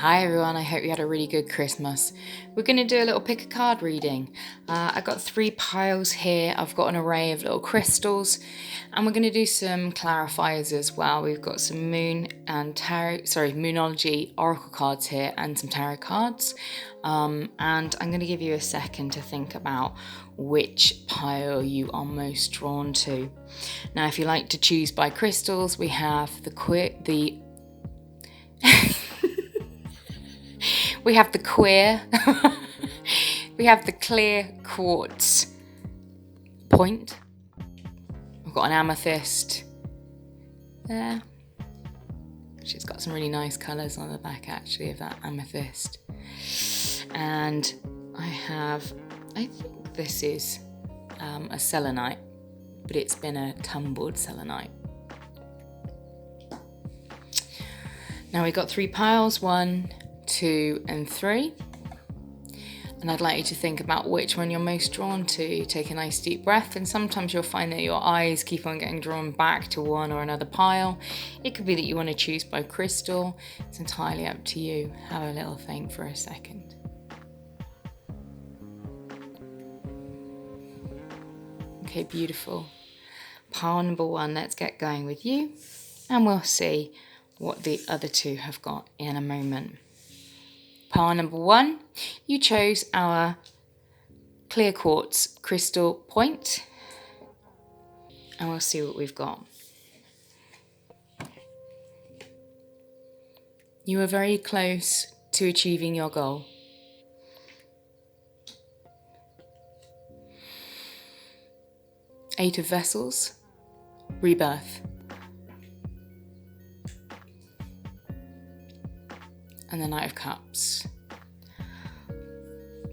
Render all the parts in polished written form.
Hi everyone, I hope you had a really good Christmas. We're going to do a little pick a card reading. I've got 3 piles here. I've got an array of little crystals and we're going to do some clarifiers as well. We've got some moon and moonology oracle cards here and some tarot cards. And I'm going to give you a second to think about which pile you are most drawn to. Now, if you like to choose by crystals, we have we have the clear quartz point. We've got an amethyst there. She's got some really nice colours on the back actually of that amethyst. And I think this is a selenite, but it's been a tumbled selenite. Now we've got 3 piles, 1, 2 and 3, and I'd like you to think about which one you're most drawn to. Take a nice deep breath, and sometimes you'll find that your eyes keep on getting drawn back to one or another pile. It could be that you want to choose by crystal. It's entirely up to you. Have a little think for a second. Okay, beautiful. Pile number 1, let's get going with you, and we'll see what the other 2 have got in a moment. Pile number 1, you chose our clear quartz crystal point, and we'll see what we've got. You are very close to achieving your goal. Eight of Vessels, rebirth. And the Knight of Cups.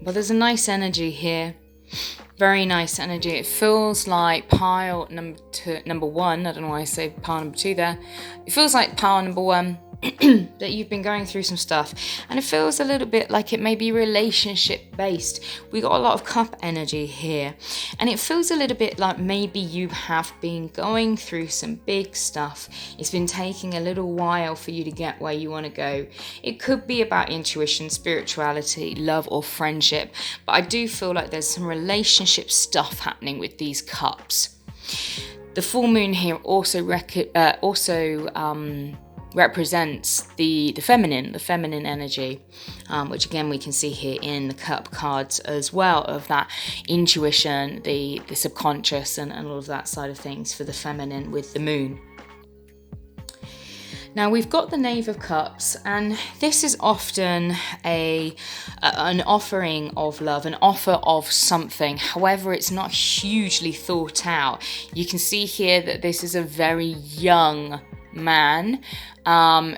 But there's a nice energy here. Very nice energy. It feels like pile number 1. I don't know why I say pile number 2 there. It feels like pile number 1 that you've been going through some stuff. And it feels a little bit like it may be relationship based. We got a lot of cup energy here. And it feels a little bit like maybe you have been going through some big stuff. It's been taking a little while for you to get where you want to go. It could be about intuition, spirituality, love or friendship. But I do feel like there's some relationship stuff happening with these cups. The full moon here also represents the feminine energy, which again we can see here in the cup cards as well, of that intuition, the subconscious and all of that side of things for the feminine with the moon. Now we've got the Knave of Cups, and this is often an offering of love, an offer of something. However, it's not hugely thought out. You can see here that this is a very young man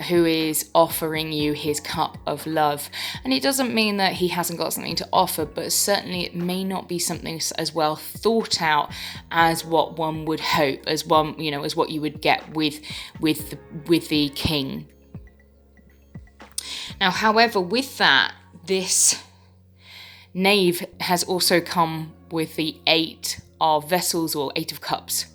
who is offering you his cup of love, and it doesn't mean that he hasn't got something to offer, but certainly it may not be something as well thought out as what one would hope, as what you would get with the king. Now, however, with that, this knave has also come with the 8 of Vessels or 8 of Cups.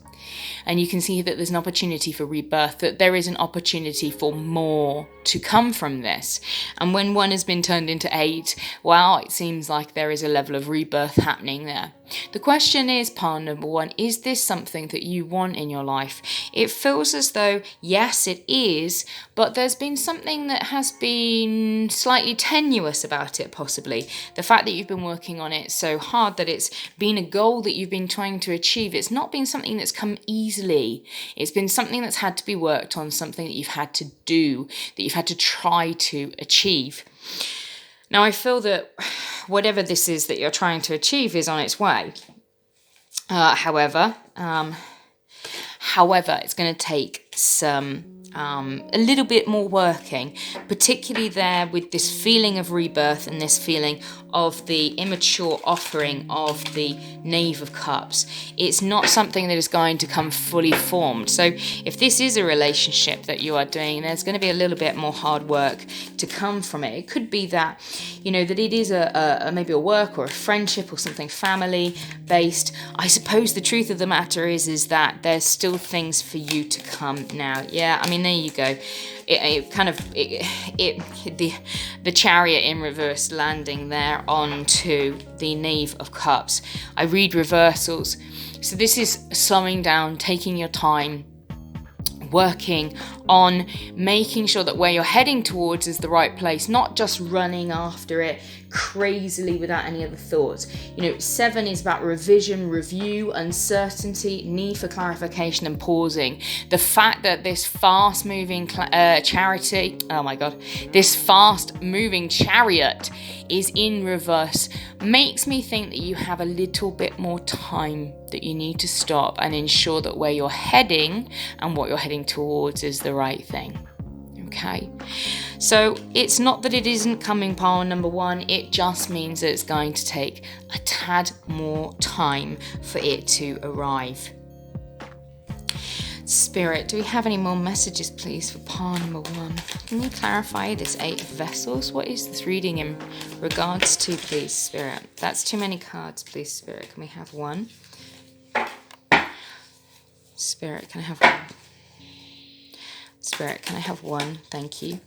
And you can see that there's an opportunity for rebirth, that there is an opportunity for more to come from this. And when 1 has been turned into 8, well, it seems like there is a level of rebirth happening there. The question is, pile number 1, is this something that you want in your life? It feels as though, yes, it is, but there's been something that has been slightly tenuous about it, possibly. The fact that you've been working on it so hard, that it's been a goal that you've been trying to achieve. It's not been something that's come easily. It's been something that's had to be worked on, something that you've had to do, that you've had to try to achieve. Now, I feel that whatever this is that you're trying to achieve is on its way. However, it's going to take a little bit more working, particularly there with this feeling of rebirth and this feeling of the immature offering of the Knave of Cups. It's not something that is going to come fully formed. So if this is a relationship that you are doing, there's going to be a little bit more hard work to come from it. It could be that that it is maybe a work or a friendship or something family based. I suppose the truth of the matter is that there's still things for you to come now. Yeah, I mean, there you go. The Chariot in reverse landing there onto the Knave of Cups. I read reversals. So this is slowing down, taking your time, working on making sure that where you're heading towards is the right place, not just running after it crazily without any other thoughts. 7 is about revision, review, uncertainty, need for clarification and pausing. The fact that this fast moving chariot is in reverse makes me think that you have a little bit more time, that you need to stop and ensure that where you're heading and what you're heading towards is the right thing. Okay, so it's not that it isn't coming, pile number 1, it just means that it's going to take a tad more time for it to arrive. Spirit, do we have any more messages, please, for pile number 1? Can you clarify this 8 of Vessels? What is this reading in regards to, please, Spirit? That's too many cards, please, Spirit. Can we have 1? Spirit, can I have 1? Spirit, can I have 1? Thank you.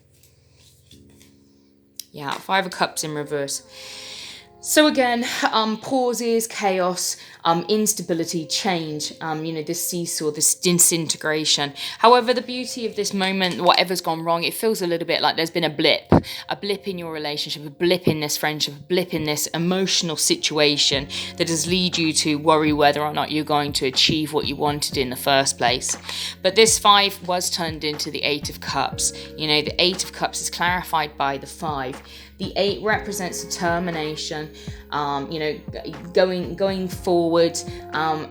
Yeah, 5 of Cups in reverse. So again, pauses, chaos, instability, change, this seesaw, this disintegration. However, the beauty of this moment, whatever's gone wrong, it feels a little bit like there's been a blip in your relationship, a blip in this friendship, a blip in this emotional situation that has led you to worry whether or not you're going to achieve what you wanted in the first place. But this 5 was turned into the 8 of Cups. The 8 of Cups is clarified by the 5. The 8 represents determination, going forward,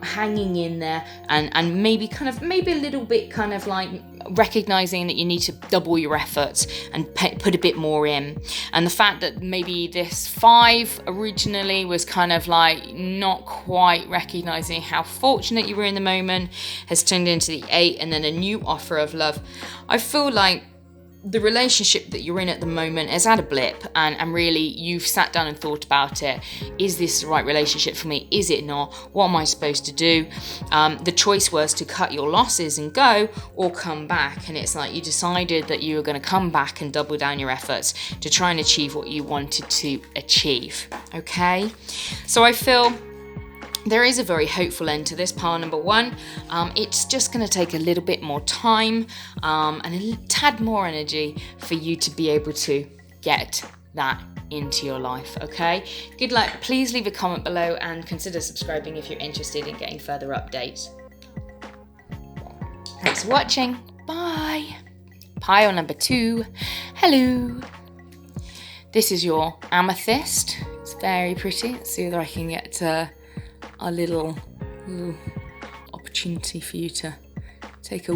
hanging in there, and maybe a little bit kind of like recognizing that you need to double your efforts and put a bit more in. And the fact that maybe this 5 originally was kind of like not quite recognizing how fortunate you were in the moment has turned into the 8 and then a new offer of love. I feel like the relationship that you're in at the moment has had a blip and really you've sat down and thought about it. Is this the right relationship for me? Is it not? What am I supposed to do? The choice was to cut your losses and go or come back. And it's like you decided that you were going to come back and double down your efforts to try and achieve what you wanted to achieve. Okay? So I feel there is a very hopeful end to this, pile number 1. It's just going to take a little bit more time and a tad more energy for you to be able to get that into your life, okay? Good luck. Please leave a comment below and consider subscribing if you're interested in getting further updates. Thanks for watching. Bye. Pile number 2. Hello. This is your amethyst. It's very pretty. Let's see whether I can get a little opportunity for you to take a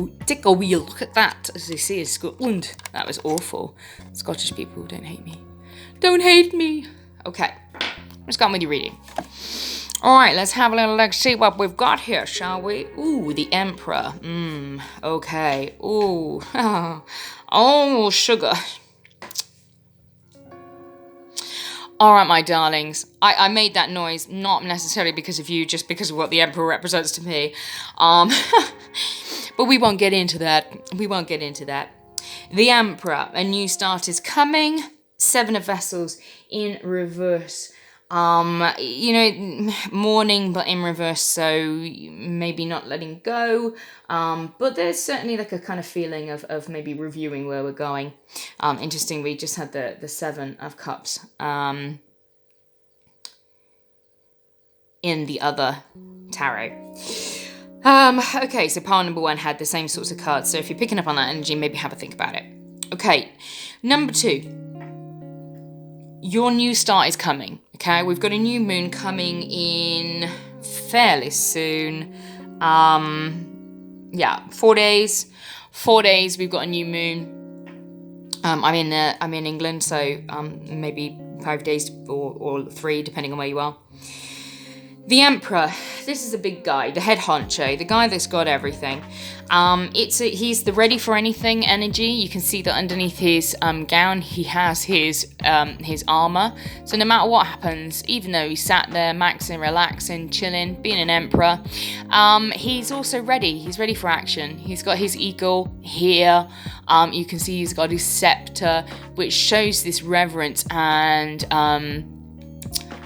wee look at that, as they say in Scotland. That was awful. Scottish people, don't hate me. Don't hate me. Okay, let's go on with your reading. All right, let's have a little look, see what we've got here, shall we? Ooh, the Emperor. Okay. Ooh. Oh, sugar. All right, my darlings, I made that noise not necessarily because of you, just because of what the Emperor represents to me. But we won't get into that. The Emperor, a new start is coming. 7 of Vessels in reverse. Mourning but in reverse, so maybe not letting go, but there's certainly like a kind of feeling of maybe reviewing where we're going. Interesting, we just had the 7 of Cups in the other tarot. Okay, so pile number 1 had the same sorts of cards, so if you're picking up on that energy, maybe have a think about it. Okay, number 2. Your new start is coming, okay? We've got a new moon coming in fairly soon. 4 days. 4 days, we've got a new moon. I'm in England, so maybe 5 days or 3, depending on where you are. The Emperor, this is a big guy, the head honcho, the guy that's got everything. He's the ready for anything energy. You can see that underneath his gown, he has his armor. So no matter what happens, even though he's sat there maxing, relaxing, chilling, being an emperor, he's also ready. He's ready for action. He's got his eagle here. You can see he's got his scepter, which shows this reverence and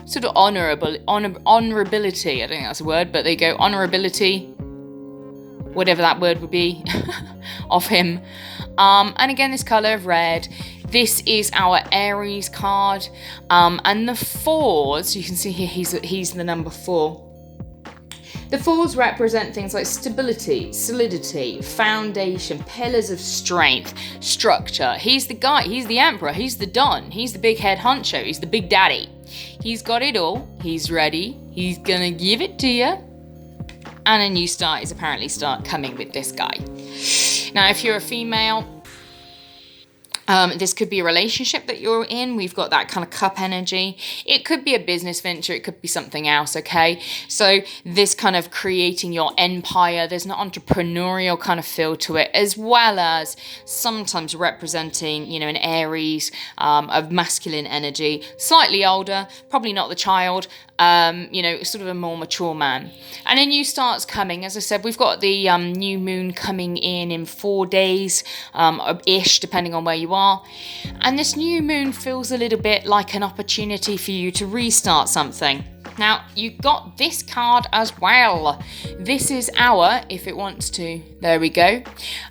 sort of honorability. I don't think that's a word, but there you go, honorability, whatever that word would be, of him. And again, this color of red. This is our Aries card, and the fours. You can see here he's the number 4. The fours represent things like stability, solidity, foundation, pillars of strength, structure. He's the guy, he's the emperor, he's the don, he's the big head honcho, he's the big daddy. He's got it all, he's ready, he's gonna give it to you. And a new start is apparently coming with this guy. Now, if you're a female, this could be a relationship that you're in. We've got that kind of cup energy. It could be a business venture. It could be something else, okay? So this kind of creating your empire, there's an entrepreneurial kind of feel to it, as well as sometimes representing, an Aries of masculine energy, slightly older, probably not the child, sort of a more mature man. And a new start's coming. As I said, we've got the new moon coming in 4 days, ish, depending on where you are. And this new moon feels a little bit like an opportunity for you to restart something. Now, you got this card as well. This is our, if it wants to, there we go,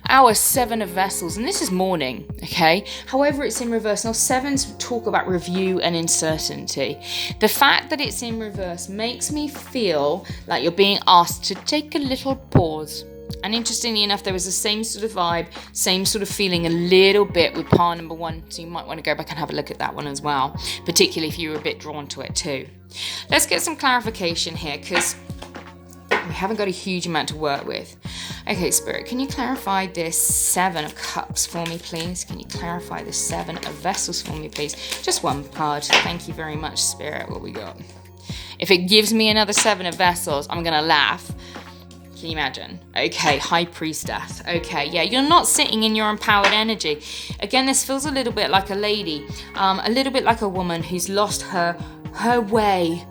our 7 of Vessels. And this is morning, okay? However, it's in reverse. Now, 7s talk about review and uncertainty. The fact that it's in reverse makes me feel like you're being asked to take a little pause. And interestingly enough, there was the same sort of vibe, same sort of feeling a little bit with par number 1. So you might want to go back and have a look at that one as well, particularly if you were a bit drawn to it too. Let's get some clarification here, because we haven't got a huge amount to work with. Okay, Spirit, can you clarify this 7 of Cups for me, please? Can you clarify this 7 of Vessels for me, please? Just one card. Thank you very much, Spirit. What we got? If it gives me another 7 of Vessels, I'm going to laugh. Can you imagine? Okay, High Priestess. Okay, yeah, you're not sitting in your empowered energy. Again, this feels a little bit like a lady, a little bit like a woman who's lost her way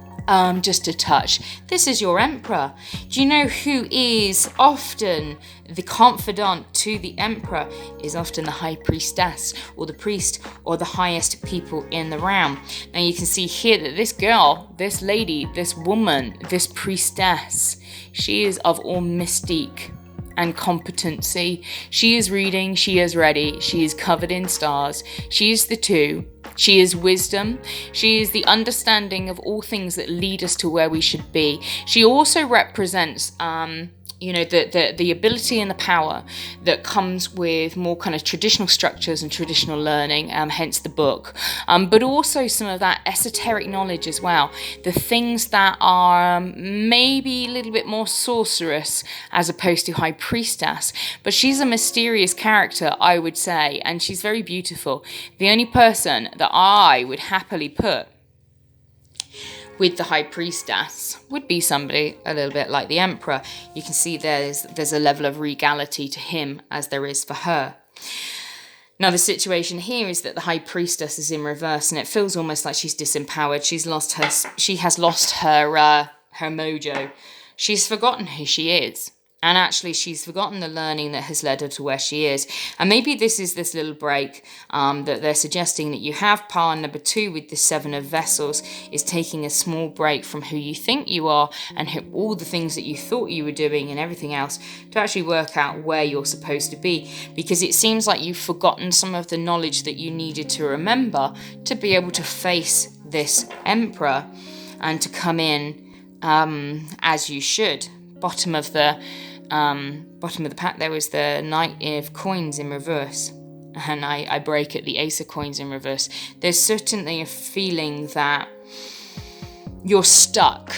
just a touch. This is your Emperor. Do you know who is often the confidant to the Emperor? Is often the High Priestess or the priest or the highest people in the realm. Now you can see here that this girl, this lady, this woman, this priestess, she is of all mystique and competency. She is reading, she is ready, she is covered in stars, she is the 2, she is wisdom, she is the understanding of all things that lead us to where we should be. She also represents the ability and the power that comes with more kind of traditional structures and traditional learning, hence the book, but also some of that esoteric knowledge as well, the things that are maybe a little bit more sorcerous as opposed to High Priestess. But she's a mysterious character, I would say, and she's very beautiful. The only person that I would happily put with the High Priestess would be somebody a little bit like the Emperor. You can see there's a level of regality to him as there is for her. Now, the situation here is that the High Priestess is in reverse, and it feels almost like she's disempowered. She has lost her mojo. She's forgotten who she is. And actually, she's forgotten the learning that has led her to where she is. And maybe this is this little break that they're suggesting that you have. Par number 2 with the 7 of Vessels is taking a small break from who you think you are and all the things that you thought you were doing and everything else to actually work out where you're supposed to be. Because it seems like you've forgotten some of the knowledge that you needed to remember to be able to face this Emperor and to come in as you should. Bottom of the pack, there was the Knight of Coins in reverse, and I break at the Ace of Coins in reverse. There's certainly a feeling that you're stuck.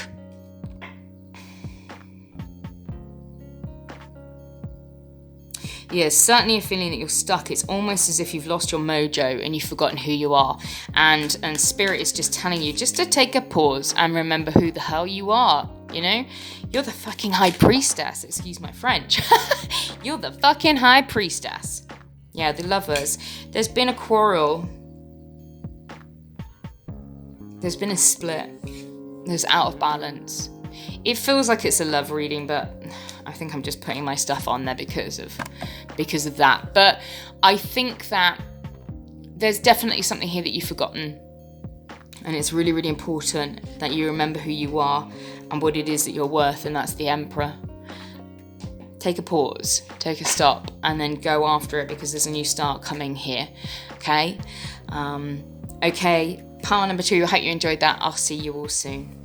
Yeah, certainly a feeling that you're stuck. It's almost as if you've lost your mojo and you've forgotten who you are. And Spirit is just telling you just to take a pause and remember who the hell you are, you know? You're the fucking high priestess, excuse my French. You're the fucking high priestess. Yeah, the Lovers. There's been a quarrel. There's been a split. There's out of balance. It feels like it's a love reading, but I think I'm just putting my stuff on there because of that. But I think that there's definitely something here that you've forgotten. And it's really, really important that you remember who you are and what it is that you're worth, and that's the Emperor. Take a pause, take a stop, and then go after it, because there's a new start coming here. Okay? Okay, pile number 2. I hope you enjoyed that. I'll see you all soon.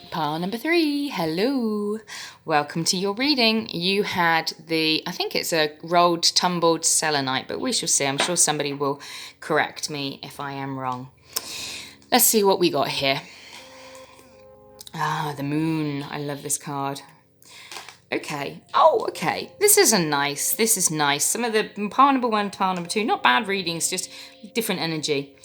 Pile number 3, hello. Welcome to your reading. You had I think it's a rolled, tumbled selenite, but we shall see. I'm sure somebody will correct me if I am wrong. Let's see what we got here. The Moon. I love this card. Okay. Oh, okay. This is nice. Some of the pile number 1, pile number 2, not bad readings, just different energy.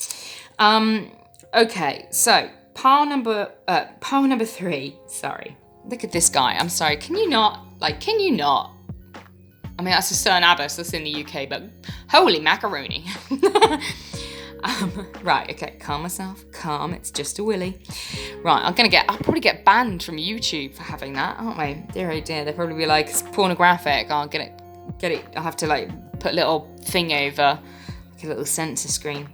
Okay, so pile number 3, sorry. Look at this guy. I'm sorry. Can you not? I mean, that's a certain abbess that's in the UK, but holy macaroni. Right, okay, calm myself, calm, it's just a willy. Right, I'll probably get banned from YouTube for having that, aren't we? Dear oh dear, they'll probably be like, it's pornographic. I'll get it, I'll have to put a little thing over, a little censor screen.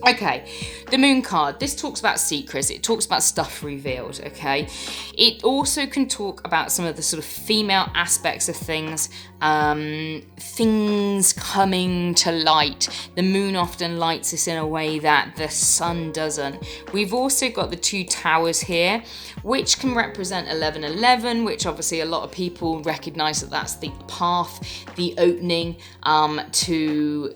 Okay, the Moon card. This talks about secrets. It talks about stuff revealed, okay? It also can talk about some of the sort of female aspects of things, things coming to light. The Moon often lights us in a way that the sun doesn't. We've also got the 2 towers here, which can represent 1111, which obviously a lot of people recognize that that's the path, the opening to,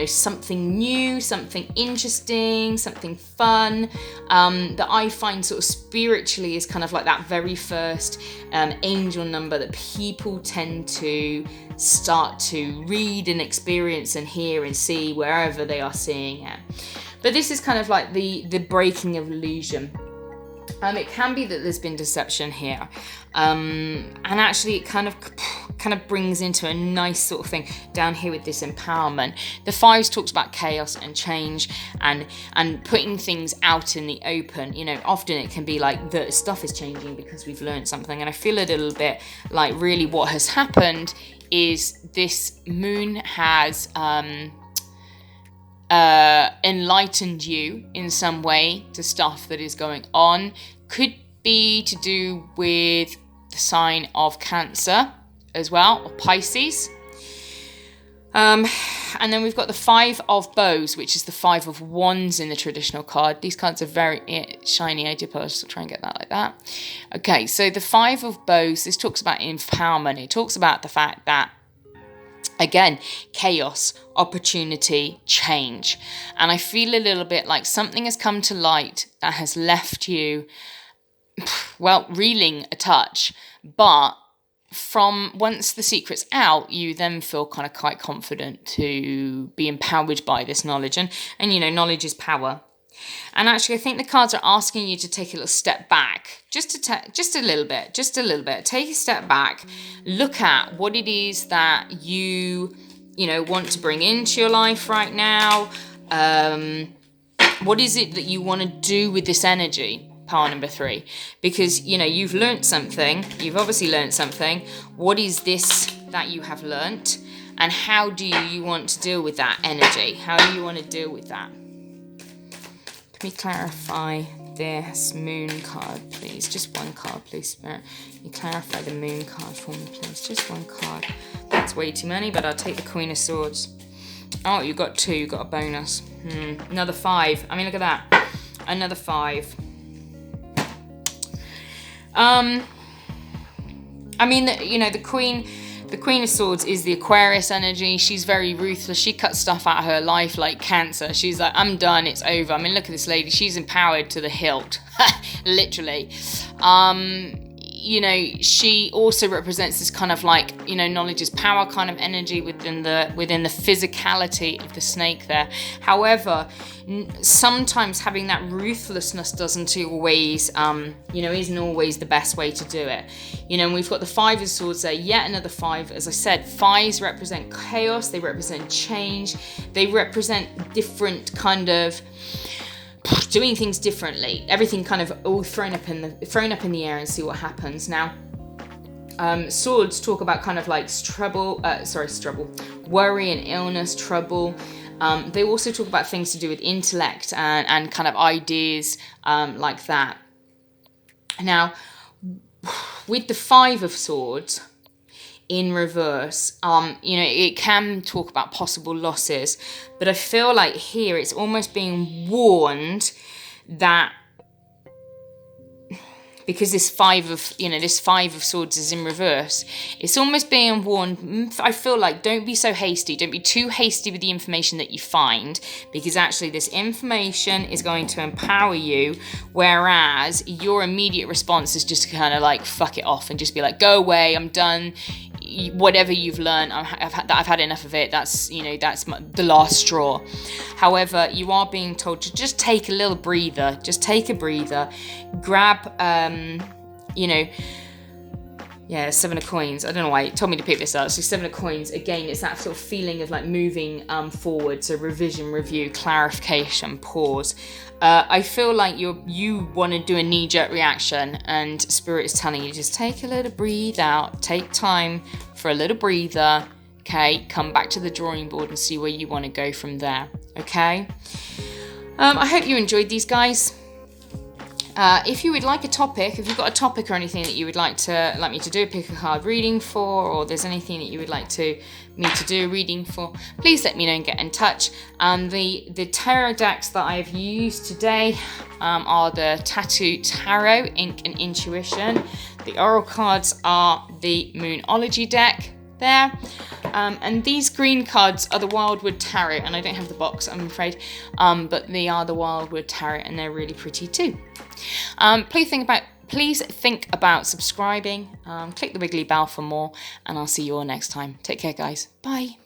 something new, something interesting, something fun, that I find sort of spiritually is kind of like that very first angel number that people tend to start to read and experience and hear and see wherever they are seeing it. But this is kind of like the breaking of illusion. It can be that there's been deception here, and actually it kind of brings into a nice sort of thing down here with this empowerment. The 5s talks about chaos and change and putting things out in the open. Often it can be like the stuff is changing because we've learned something, and I feel a little bit like really what has happened is this Moon has enlightened you in some way to stuff that is going on. Could be to do with the sign of Cancer as well, or Pisces. And then we've got the 5 of Bows, which is the 5 of Wands in the traditional card. These cards are very shiny. I did try and get that like that. Okay, so the 5 of Bows, this talks about empowerment. It talks about the fact that, again, chaos, opportunity, change. And I feel a little bit like something has come to light that has left you, reeling a touch. But from once the secret's out, you then feel kind of quite confident to be empowered by this knowledge. And knowledge is power. And actually, I think the cards are asking you to take a little step back, just a little bit. Take a step back, look at what it is that you want to bring into your life right now. What is it that you want to do with this energy? Pile number 3, because you've learnt something. You've obviously learnt something. What is this that you have learnt, and how do you want to deal with that energy? How do you want to deal with that? Let me clarify this Moon card, please. Just one card, please, Spirit. You clarify the Moon card for me, please. Just one card. That's way too many, but I'll take the Queen of Swords. Oh, you got 2. You got a bonus. Another 5. I mean, look at that. Another 5. The Queen of Swords is the Aquarius energy. She's very ruthless. She cuts stuff out of her life like Cancer. She's like, I'm done, it's over. I mean, look at this lady. She's empowered to the hilt, literally. you know, she also represents this kind of like, you know, knowledge is power kind of energy within the physicality of the snake there. However, sometimes having that ruthlessness doesn't always, you know, isn't always the best way to do it. You know, and we've got the Five of Swords there, yet another five. As I said, fives represent chaos, they represent change, they represent different kind of doing things differently, everything kind of all thrown up in the air and see what happens. Now, swords talk about kind of like worry and illness, trouble. They also talk about things to do with intellect and kind of ideas like that. Now, with the Five of Swords in reverse, you know, it can talk about possible losses, but I feel like here it's almost being warned that because this Five of Swords is in reverse, it's almost being warned. I feel like don't be so hasty. Don't be too hasty with the information that you find, because actually this information is going to empower you, whereas your immediate response is just to kind of like fuck it off and just be like, go away, I'm done. Whatever you've learned, I've had enough of it. That's, you know, that's the last straw. However, you are being told to just take a little breather. Just take a breather. Grab, you know, yeah, Seven of Coins. I don't know why it told me to pick this up. So Seven of Coins, again, it's that sort of feeling of like moving forward. So revision, review, clarification, pause. I feel like you want to do a knee-jerk reaction, and Spirit is telling you just take a little breathe out, take time for a little breather, okay? Come back to the drawing board and see where you want to go from there, okay? I hope you enjoyed these, guys. If you would like a topic, if you've got a topic or anything that you would like me to do a pick a card reading for, or there's anything that you would like me to do a reading for, please let me know and get in touch. The tarot decks that I've used today are the Tattoo Tarot, Ink and Intuition. The Oral cards are the Moonology deck there. And these green cards are the Wildwood Tarot, and I don't have the box, I'm afraid, but they are the Wildwood Tarot, and they're really pretty too. Please think about subscribing, click the wiggly bell for more, and I'll see you all next time. Take care, guys. Bye.